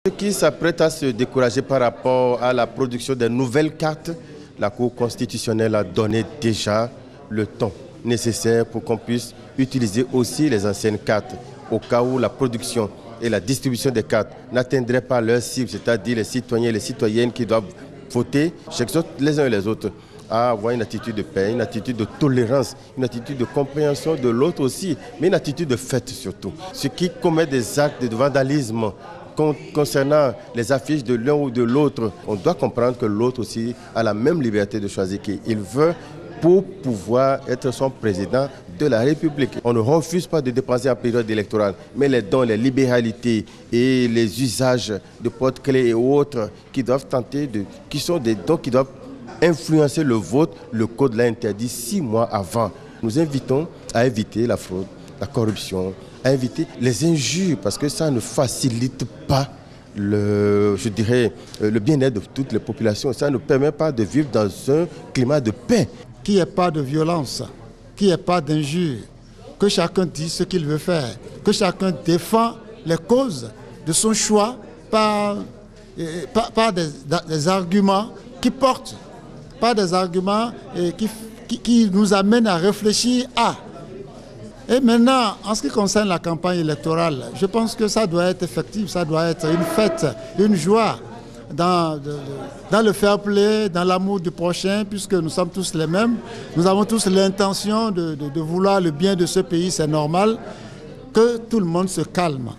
Ceux qui s'apprêtent à se décourager par rapport à la production de nouvelles cartes, la Cour constitutionnelle a donné déjà le temps nécessaire pour qu'on puisse utiliser aussi les anciennes cartes au cas où la production et la distribution des cartes n'atteindraient pas leur cible, c'est-à-dire les citoyens et les citoyennes qui doivent voter, les uns et les autres, à avoir une attitude de paix, une attitude de tolérance, une attitude de compréhension de l'autre aussi, mais une attitude de fête surtout. Ceux qui commettent des actes de vandalisme concernant les affiches de l'un ou de l'autre, on doit comprendre que l'autre aussi a la même liberté de choisir qui il veut pour pouvoir être son président de la République. On ne refuse pas de dépenser en période électorale, mais les dons, les libéralités et les usages de porte-clés et autres qui doivent qui sont des dons qui doivent influencer le vote, le code l'a interdit 6 mois avant. Nous invitons à éviter la fraude, la corruption, à éviter les injures, parce que ça ne facilite pas le bien-être de toutes les populations. Ça ne permet pas de vivre dans un climat de paix. Qu'il n'y ait pas de violence, qu'il n'y ait pas d'injures, que chacun dise ce qu'il veut faire, que chacun défend les causes de son choix par des arguments qui portent, pas des arguments qui nous amènent à réfléchir à. Et maintenant, en ce qui concerne la campagne électorale, je pense que ça doit être effectif, ça doit être une fête, une joie dans le fair play, dans l'amour du prochain, puisque nous sommes tous les mêmes. Nous avons tous l'intention de vouloir le bien de ce pays, c'est normal que tout le monde se calme.